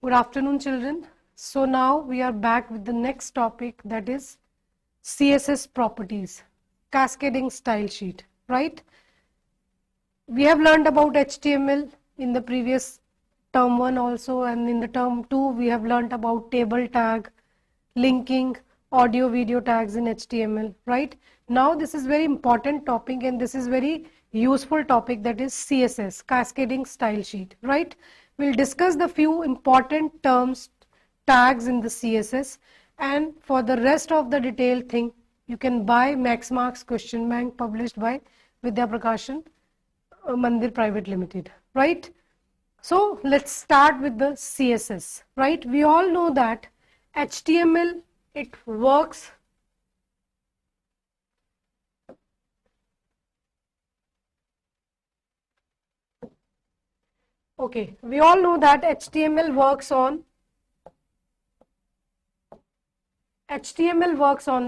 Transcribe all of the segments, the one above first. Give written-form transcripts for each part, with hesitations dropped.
Good afternoon, children. So now we are back with the next topic, that is CSS properties, cascading style sheet, right? We have learned about HTML in the previous term 1 also, and in the term 2 we have learned about table tag, linking, audio video tags in HTML, right? Now this is very important topic and this is very useful topic, that is CSS, cascading style sheet, right? We'll discuss the few important terms, tags in the CSS, and for the rest of the detailed thing you can buy Max Marks Question Bank published by Vidya Prakashan Mandir Private Limited, right? So let's start with the CSS, right? We all know that HTML, it works okay, we all know that HTML works on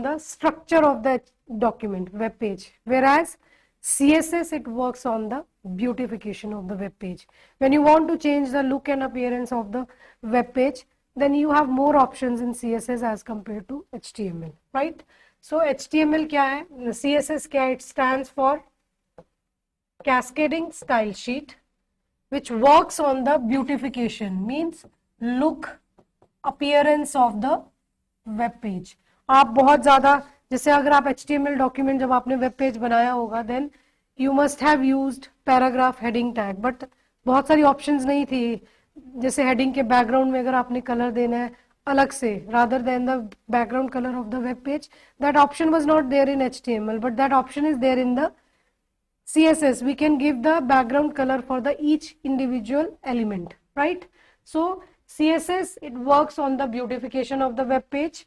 the structure of the document, web page, whereas CSS, it works on the beautification of the web page. When you want to change the look and appearance of the web page, then you have more options in CSS as compared to HTML, right? So HTML क्या है, CSS क्या है? It stands for cascading style sheet, which works on the beautification, means look, appearance of the web page. आप बहुत ज़्यादा, जैसे अगर आप HTML डॉक्यूमेंट जब आपने वेब पेज बनाया होगा, then you must have used paragraph heading tag, but बहुत सारी ऑप्शंस नहीं थी. जैसे हेडिंग के बैकग्राउंड में अगर आपने कलर देना है अलग से, rather than the background colour of the web page, that option was not there in HTML, but that option is there in the CSS. We can give the background color for the each individual element, right? So CSS, it works on the beautification of the web page.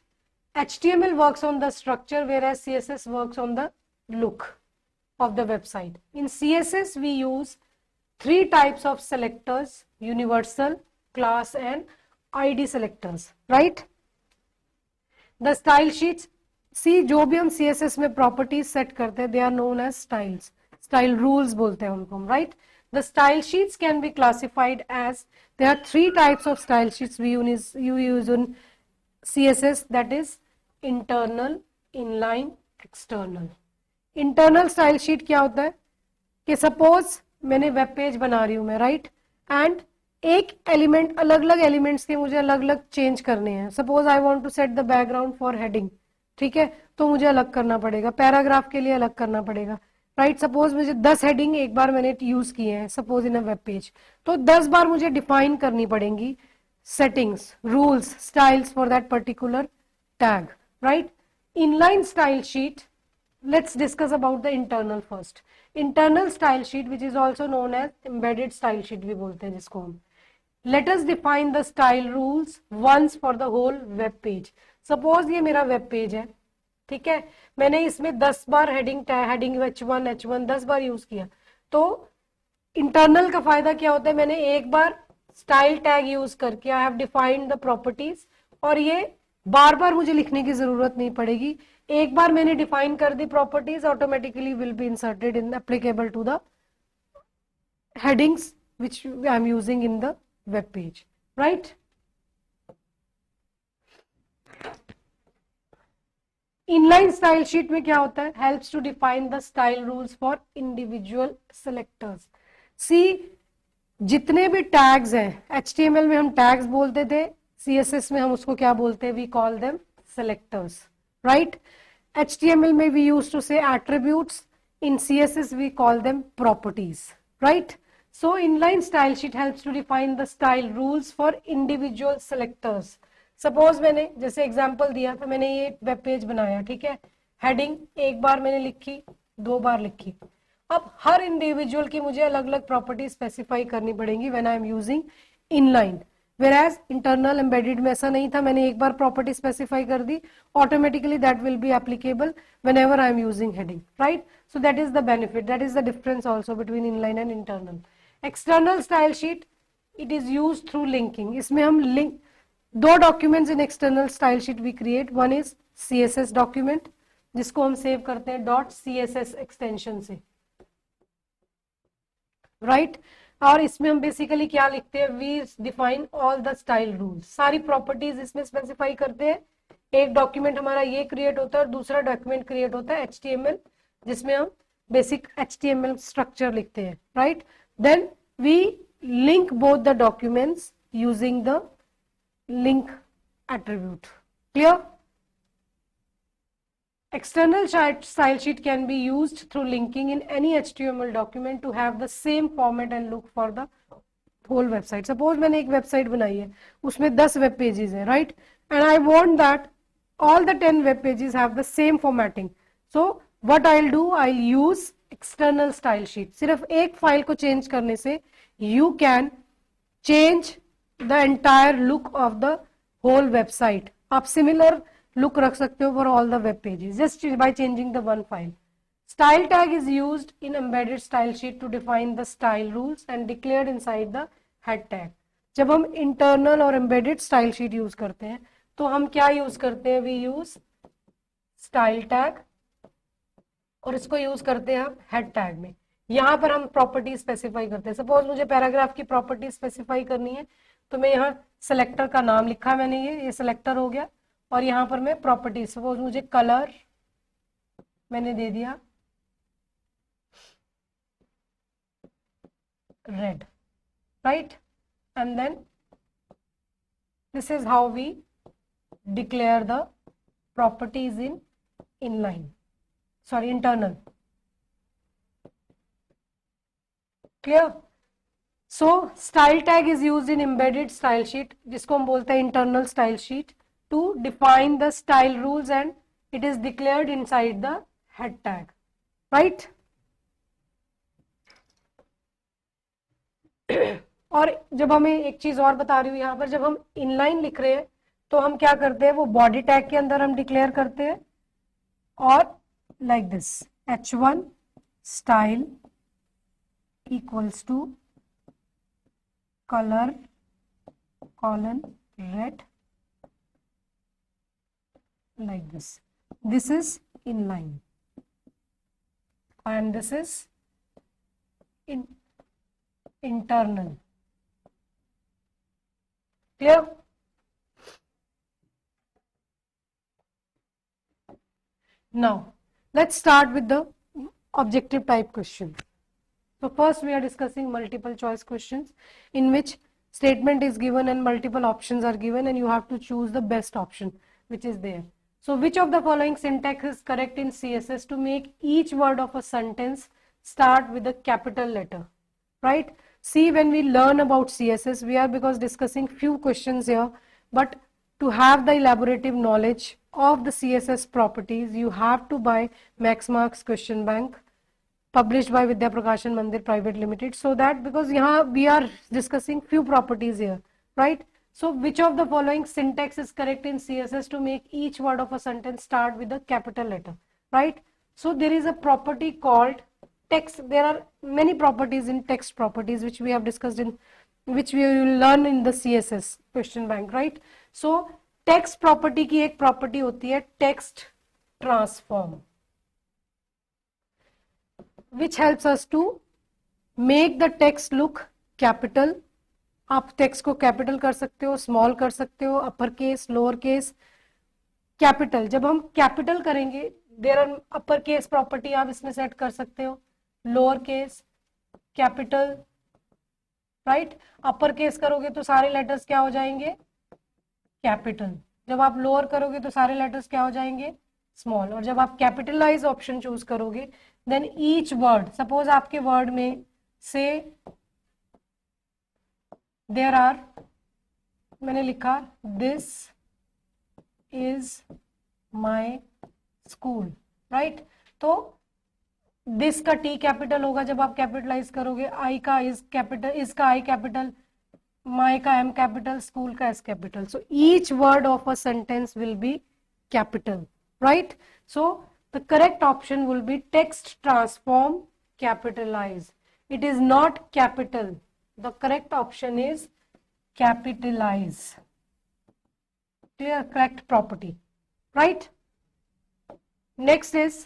HTML works on the structure, whereas CSS works on the look of the website. In CSS, we use three types of selectors: universal, class, and ID selectors, right? The style sheets, see, जो भी हम CSS में properties set करते हैं, they are known as styles. Style rules बोलते हैं उनको, right? The style sheets can be classified as, there are three types of style sheets you use in CSS, that is internal, inline, external. Internal style sheet क्या होता है कि suppose मैंने web page बना रही हूँ मैं, right? And एक एलिमेंट, अलग अलग एलिमेंट्स के मुझे अलग अलग चेंज करने हैं. Suppose I want to set the background for heading, ठीक है, तो मुझे अलग करना पड़ेगा. पैराग्राफ के लिए अलग करना पड़ेगा, राइट? सपोज मुझे 10 हेडिंग एक बार मैंने यूज किए हैं suppose in a web page, तो 10 बार मुझे डिफाइन करनी पड़ेंगी settings, rules, styles for that particular tag, right? Inline style sheet, let's discuss about the internal first. Internal style sheet, which is also known as embedded style sheet भी बोलते हैं जिसको हम. Let us define the style rules once for the whole web page. Suppose ये मेरा web page है, ठीक है, मैंने इसमें 10 बार हेडिंग H1 10 बार यूज किया, तो इंटरनल का फायदा क्या होता है, मैंने एक बार स्टाइल टैग यूज करके I have defined the properties, और ये बार बार मुझे लिखने की जरूरत नहीं पड़ेगी. एक बार मैंने डिफाइन कर दी properties, automatically will be inserted in applicable to the headings which I am using in the web page, right? Inline style sheet में क्या होता है, helps to define the style rules for individual selectors. See, जितने भी tags हैं, HTML में हम tags बोलते थे, CSS में हम उसको क्या बोलते हैं, we call them selectors, right? HTML में we used to say attributes, in CSS we call them properties, right? So inline style sheet helps to define the style rules for individual selectors. Suppose मैंने जैसे example दिया था, मैंने ये web page बनाया, ठीक है, हेडिंग एक बार मैंने लिखी, 2 बार लिखी. अब हर इंडिविजुअल की मुझे अलग अलग प्रॉपर्टी स्पेसिफाई करनी पड़ेंगी when I am using inline, whereas internal embedded में ऐसा नहीं था, मैंने एक बार प्रॉपर्टी स्पेसिफाई कर दी, automatically that will be applicable whenever I am using heading, right? So that is the benefit, that is the difference also between inline and internal. External style sheet, it is used through linking. इसमें हम link, दो documents in external style sheet we create. One is CSS document, जिसको हम save करते हैं .css extension से, right? और इसमें हम बेसिकली क्या लिखते हैं, we define all the style rules, सारी प्रॉपर्टीज इसमें स्पेसिफाई करते हैं। एक डॉक्यूमेंट हमारा ये क्रिएट होता है और दूसरा डॉक्यूमेंट क्रिएट होता है HTML, जिसमें हम बेसिक HTML स्ट्रक्चर लिखते हैं, right. Then we link both the documents using the link attribute. Clear? External style sheet can be used through linking in any HTML document to have the same format and look for the whole website. Suppose मैंने एक website बनाई है, उसमें 10 web pages हैं, right? And I want that all the 10 web pages have the same formatting. So what I'll do, I'll use external style sheet. सिर्फ एक file को change करने से you can change the entire look of the whole website. आप similar look रख सकते हो for all the web pages just by changing the one file. Style tag is used in embedded style sheet to define the style rules and declared inside the head tag. जब हम internal और embedded style sheet use करते हैं तो हम क्या use करते हैं, we use style tag और इसको यूज करते हैं हम head tag में. यहां पर हम प्रॉपर्टी स्पेसिफाई करते हैं. सपोज मुझे पैराग्राफ की प्रॉपर्टी स्पेसिफाई करनी है तो मैं यहाँ सेलेक्टर का नाम लिखा मैंने, ये सेलेक्टर हो गया, और यहां पर मैं प्रॉपर्टी, सपोज मुझे कलर मैंने दे दिया red, right. And then this is how we declare the properties in inline, sorry internal. Clear? So style tag is used in embedded style sheet, जिसको हम बोलते हैं internal style sheet, to define the style rules and it is declared inside the head tag, right? और जब हमें एक चीज और बता रही हूँ यहाँ पर, जब हम इनलाइन लिख रहे हैं तो हम क्या करते हैं, वो बॉडी टैग के अंदर हम डिक्लेयर करते हैं, और like this h1 style equals to color colon red, like this. This is inline and this is internal. Clear? Now let's start with the objective type question. So first we are discussing multiple choice questions in which statement is given and multiple options are given and you have to choose the best option which is there. So which of the following syntax is correct in CSS to make each word of a sentence start with a capital letter, right? See, when we learn about CSS, we are because discussing few questions here, but to have the elaborative knowledge of the CSS properties, you have to buy Max Marks Question Bank, published by Vidya Prakashan Mandir Private Limited, so that because here we are discussing few properties here, right? So which of the following syntax is correct in CSS to make each word of a sentence start with a capital letter, right? So there is a property called text. There are many properties in text properties which we have discussed in, which we will learn in the CSS question bank, right? So text property की एक property होती है text transform, which helps us to make the text look capital. आप text को capital कर सकते हो, small कर सकते हो, upper case, lower case, capital. जब हम कैपिटल करेंगे there are upper case property आप इसमें सेट कर सकते हो, lower case, capital, right. Upper case करोगे तो सारे लेटर्स क्या हो जाएंगे, कैपिटल. जब आप लोअर करोगे तो सारे लेटर्स क्या हो जाएंगे, स्मॉल. और जब आप कैपिटलाइज ऑप्शन चूज करोगे देन ईच वर्ड, सपोज आपके वर्ड में से देयर आर, मैंने लिखा this is my school, right. तो दिस का टी कैपिटल होगा जब आप कैपिटलाइज करोगे, आई का इज कैपिटल, इज का आई कैपिटल, माई का एम कैपिटल, स्कूल का S capital. So each word of a sentence will be capital, right. So the correct option will be text transform capitalize. It is not capital. The correct option is capitalize. Clear? Correct property, right? Next is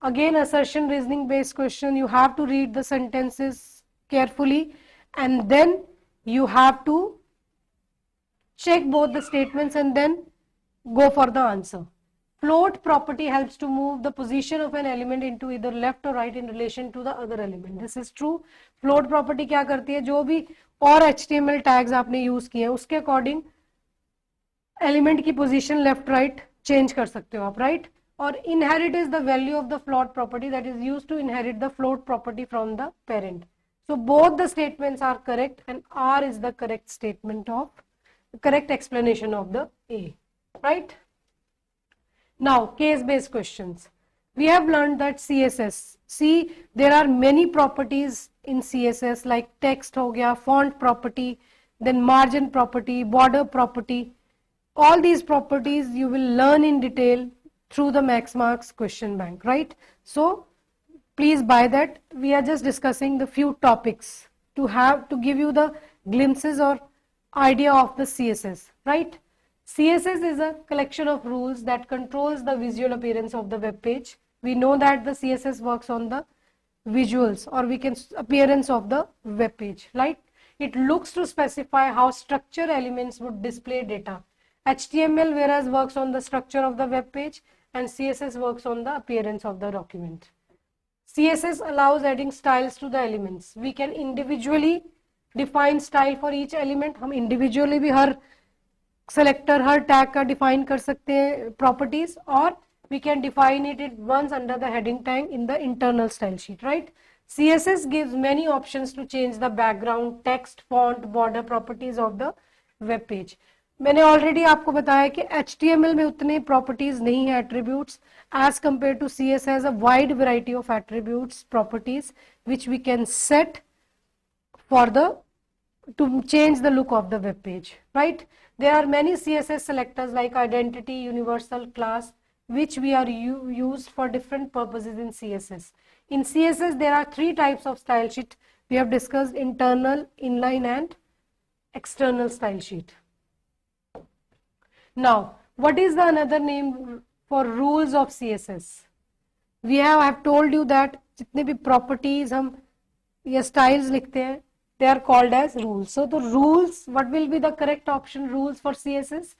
again assertion reasoning based question. You have to read the sentences carefully and then you have to check both the statements and then go for the answer. Float property helps to move the position of an element into either left or right in relation to the other element. This is true. Float property क्या करती है, जो भी और HTML tags आपने use किए हैं उसके अकॉर्डिंग एलिमेंट की पोजीशन लेफ्ट राइट चेंज कर सकते हो आप, राइट? और inherit is the value of the float property that is used to inherit the float property from the parent. So both the statements are correct and R is the correct statement of correct explanation of the A, right? Now case based questions. We have learned that CSS, see there are many properties in CSS like text हो गया, font property, then margin property, border property. All these properties you will learn in detail through the Max Marks question bank, right? So please buy that. We are just discussing the few topics to give you the glimpses or idea of the CSS, right? CSS is a collection of rules that controls the visual appearance of the web page. We know that the CSS works on the visuals or we can appearance of the web page, right? It looks to specify how structure elements would display data. HTML whereas works on the structure of the web page and CSS works on the appearance of the document. CSS allows adding styles to the elements. We can individually define style for each element. हम individually भी हर selector, हर tag का define कर सकते हैं properties, और we can define it once under the heading tag in the internal style sheet, right? CSS gives many options to change the background, text, font, border properties of the web page. मैंने already आपको बताया कि HTML में उतने properties नहीं है, attributes, as compared to CS has a wide variety of attributes, properties which we can set for to change the look of the web page, right? There are many CSS selectors like identity, universal, class, which we are used for different purposes in CSS. In CSS there are three types of style sheet. We have discussed internal, inline and external style sheet. Now, what is the another name for rules of CSS? I have told you that जितने भी properties हम या styles लिखते हैं, they are called as rules. So the rules, what will be the correct option? Rules for CSS?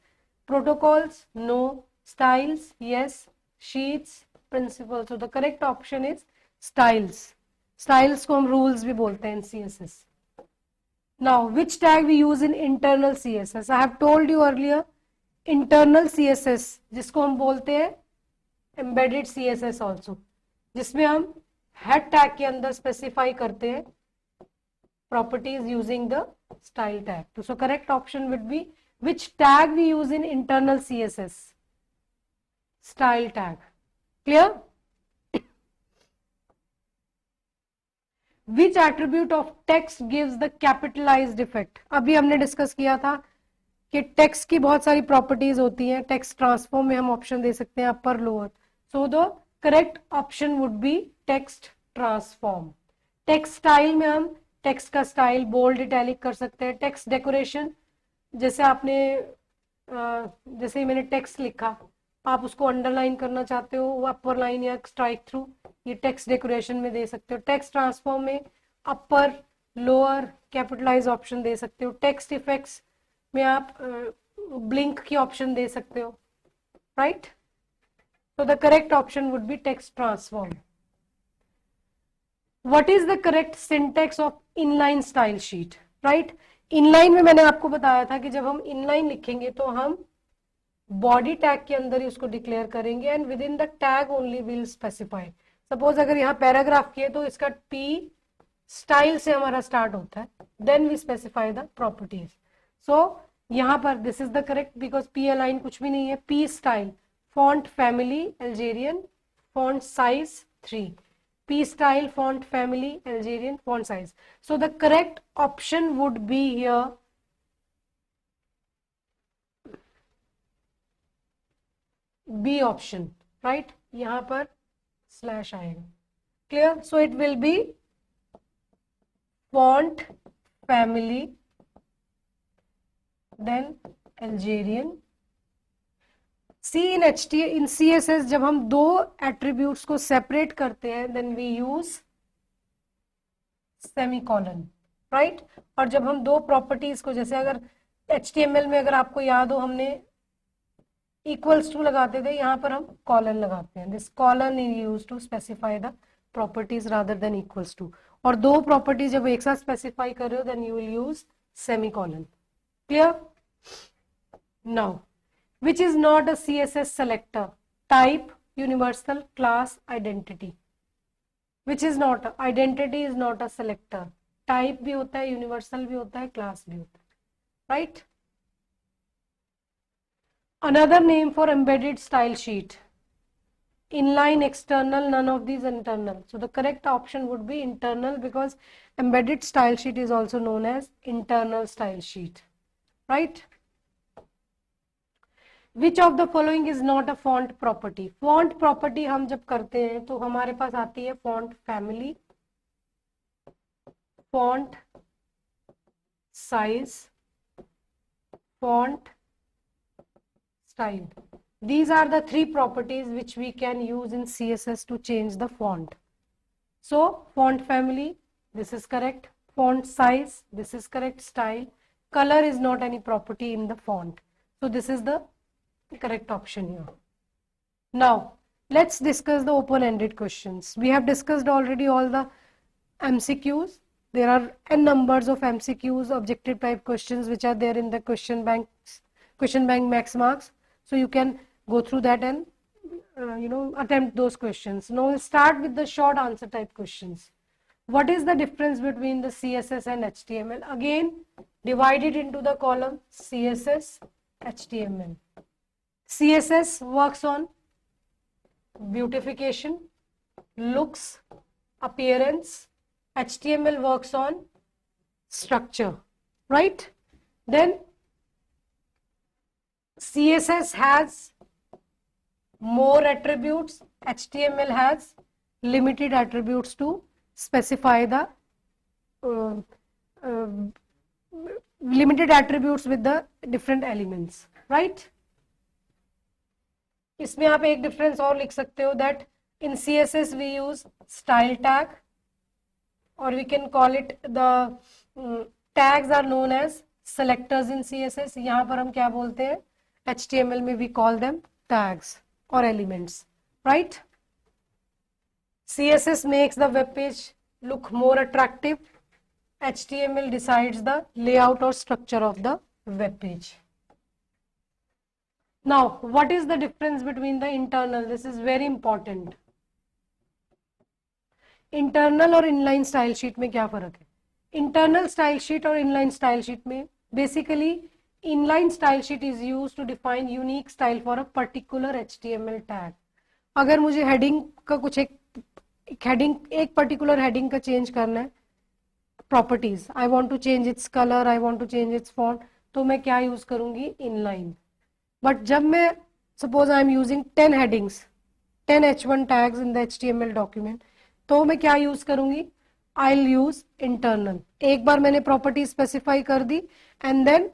Protocols? No. Styles? Yes. Sheets? Principles. So the correct option is styles. Styles को हम rules भी बोलते हैं in CSS. Now, which tag we use in internal CSS? I have told you earlier. Internal CSS जिसको हम बोलते हैं embedded CSS also, जिसमें हम हेड टैग के अंदर स्पेसिफाई करते हैं properties using the style tag. So correct option would be which tag we use in internal CSS? Style tag. Clear? Which attribute of text gives the capitalized effect? अभी हमने discuss किया था कि text की बहुत सारी प्रॉपर्टीज होती हैं. टेक्स्ट ट्रांसफॉर्म में हम ऑप्शन दे सकते हैं upper lower. So the correct option would B text transform. Text style में हम टेक्स्ट का स्टाइल बोल्ड इटैलिक कर सकते हैं. टेक्स्ट डेकोरेशन, जैसे आपने जैसे ही मैंने टेक्स्ट लिखा, आप उसको अंडरलाइन करना चाहते हो, वो अपर लाइन या स्ट्राइक थ्रू, ये टेक्स्ट डेकोरेशन में दे सकते हो. टेक्स्ट ट्रांसफॉर्म में अपर लोअर कैपिटलाइज ऑप्शन दे सकते हो. टेक्स्ट इफेक्ट्स में आप ब्लिंक की ऑप्शन दे सकते हो, right? So the correct option would be text transform. What is the correct syntax of inline style sheet? Right? Inline में मैंने आपको बताया था कि जब हम inline लिखेंगे तो हम body tag के अंदर ही उसको declare करेंगे and within the tag only we'll specify. Suppose अगर यहाँ paragraph किए तो इसका P style से हमारा start होता है, then we specify the properties. So यहाँ पर this is the correct because P align कुछ भी नहीं है. P style, font family Algerian, font size 3. P style, font family Algerian, font size. So the correct option would be here B option, right? यहाँ पर slash आएगा. Clear? So it will be font family, then Algerian. See in CSS जब हम दो attributes को separate करते हैं, then we use semicolon, right. और जब हम दो प्रॉपर्टीज को, जैसे अगर HTML में अगर आपको याद हो हमने इक्वल्स टू लगाते थे, यहाँ पर हम कॉलन लगाते हैं। This colon is used to specify the properties rather than equals to. और दो प्रॉपर्टीज जब एक साथ स्पेसिफाई कर रहे हो then you will use semicolon. Clear? Now which is not a CSS selector, type, universal, class, identity. Which is not, identity is not a selector, type भी होता है, universal भी होता है, class भी होता है, right? Another name for embedded style sheet, inline, external, none of these internal. So the correct option would be internal, because embedded style sheet is also known as internal style sheet, right? Which of the following is not a font property? Font property हम जब करते हैं तो हमारे पास आती है font family, font size, font style. These are the three properties which we can use in CSS to change the font. So font family, this is correct. Font size, this is correct. Style, color is not any property in the font. So this is the correct option here. Now let's discuss the open-ended questions. We have discussed already all the MCQs. There are n numbers of MCQs, objective type questions, which are there in the question bank max marks. So you can go through that and attempt those questions. Now we'll start with the short answer type questions. What is the difference between the CSS and HTML? Again, divide it into the column CSS, HTML. CSS works on beautification, looks, appearance. HTML works on structure, right? Then CSS has more attributes, HTML has limited attributes to specify the limited attributes with the different elements, right? इसमें आप एक difference और लिख सकते हो, that in CSS we use style tag, और we can call it the tags are known as selectors in CSS. यहाँ पर हम क्या बोलते हैं, HTML में वी कॉल देम टैग्स और elements, right? CSS makes the web page look more attractive. HTML decides the layout or structure of the web page. Now, what is the difference between the internal? This is very important. Internal और inline style sheet में क्या फर्क है? Internal style sheet और inline style sheet में basically inline style sheet is used to define unique style for a particular HTML tag. अगर मुझे heading का कुछ एक particular heading का change करना है, properties, I want to change its color, I want to change its font, तो मैं क्या use करूँगी? Inline. बट जब मैं suppose I am using 10 headings, 10 H1 tags in the HTML document, तो मैं क्या यूज करूंगी? I will use internal. एक बार मैंने प्रॉपर्टी स्पेसिफाई कर दी and then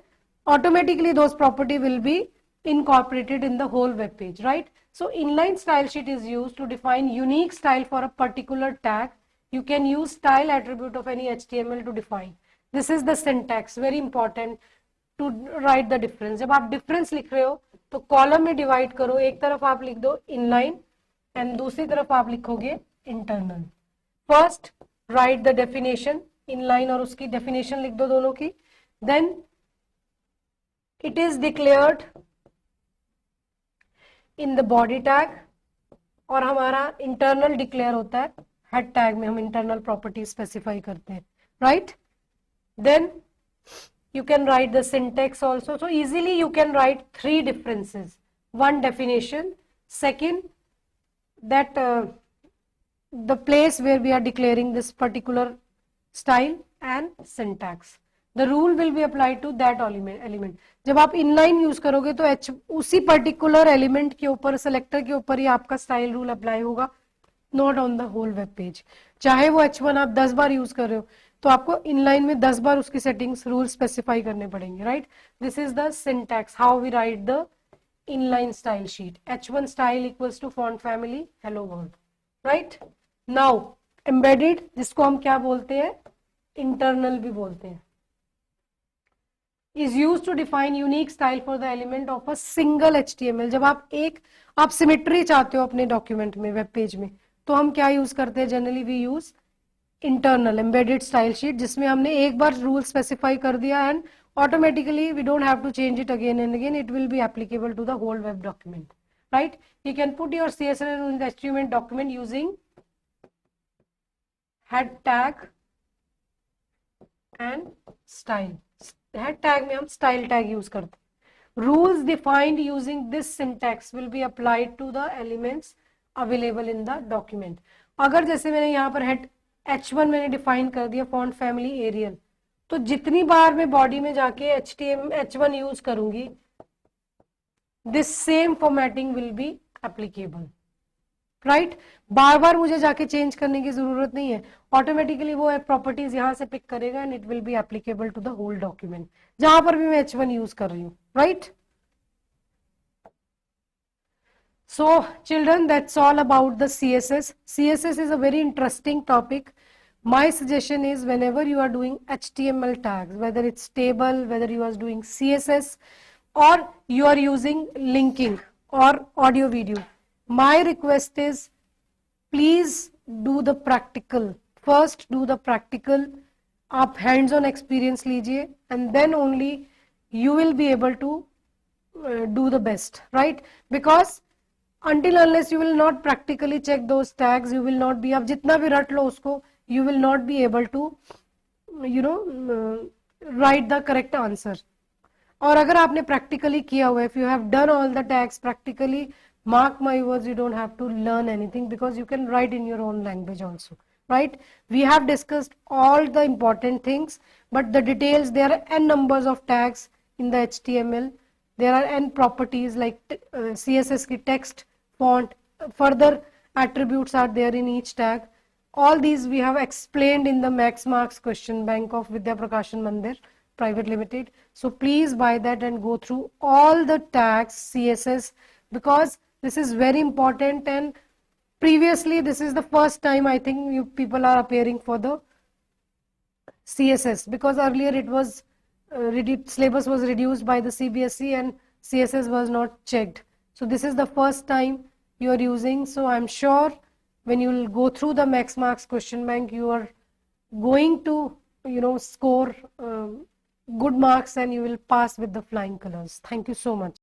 automatically those property will be incorporated in the whole web page, right? So inline style sheet is used to define unique style for a particular tag. You can use style attribute of any HTML to define. This is the syntax, very important to write the difference. जब आप difference लिख रहे हो तो column में divide करो, एक तरफ आप लिख दो inline एंड दूसरी तरफ आप लिखोगे internal. First write the definition, inline और उसकी डेफिनेशन लिख दो दोनों की. Then it is declared in the body tag, और हमारा इंटरनल डिक्लेयर होता है हेड टैग में, हम इंटरनल प्रॉपर्टी स्पेसिफाई करते हैं, right? Then you can write the syntax also. So easily you can write three differences. One, definition. Second, that the place where we are declaring this particular style, and syntax. The rule will be applied to that element. जब आप inline use करोगे तो उसी particular element के ऊपर, selector के ऊपर ही आपका style rule apply होगा, not on the whole web page. चाहे वो H1 आप 10 बार यूज कर रहे हो तो आपको इनलाइन में 10 बार उसकी सेटिंग्स रूल स्पेसिफाई करने पड़ेंगे, right? This is the syntax, how we write the inline style sheet. H1 style equals to font family hello world, right? Now embedded, जिसको हम क्या बोलते हैं? इंटरनल भी बोलते हैं, is used to define unique style for the element of a single HTML। जब आप सिमेट्री चाहते हो अपने डॉक्यूमेंट में, वेब पेज में, तो हम क्या यूज करते हैं? Generally we use internal embedded style sheet, जिसमें हमने एक बार रूल स्पेसिफाई कर दिया and automatically we don't have to change it again and again, it will be applicable to the whole web document, right? You can put your CSS in the HTML document using head tag and style। head tag में हम style tag use करते हैं। rules defined using this syntax will be applied to the elements available in the document। अगर जैसे मैंने यहाँ पर head H1 मैंने डिफाइन कर दिया फॉन्ट फैमिली एरियल, तो जितनी बार मैं बॉडी में जाके H1 यूज करूंगी, this same formatting will be applicable, right? बार बार मुझे जाके चेंज करने की जरूरत नहीं है, ऑटोमेटिकली वो प्रॉपर्टीज यहां से पिक करेगा and it will be applicable to the whole document, जहां पर भी मैं H1 यूज कर रही हूँ, right? So children, that's all about the CSS. CSS is a very interesting topic. My suggestion is whenever you are doing HTML tags, whether it's table, whether you are doing CSS, or you are using linking or audio video, my request is please do the practical. First do the practical. आप hands on experience लीजिए and then only you will be able to do the best, right? Because until unless you will not practically check those tags, you will not be, आप जितना भी रट लो उसको, you will not be able to write the correct answer। और अगर आपने practically किया हुआ, if you have done all the tags practically, mark my words, you don't have to learn anything because you can write in your own language also, right? We have discussed all the important things, but the details, there are n numbers of tags in the HTML, there are n properties like CSS की text, font, further attributes are there in each tag. All these we have explained in the Max Marks question bank of Vidya Prakashan Mandir Private Limited. So please buy that and go through all the tags CSS, because this is very important, and previously this is the first time I think you people are appearing for the CSS, because earlier it was syllabus was reduced by the CBSE and CSS was not checked. So this is the first time you are using. So I'm sure when you will go through the Max Marks question bank, you are going to score good marks and you will pass with the flying colors. Thank you so much.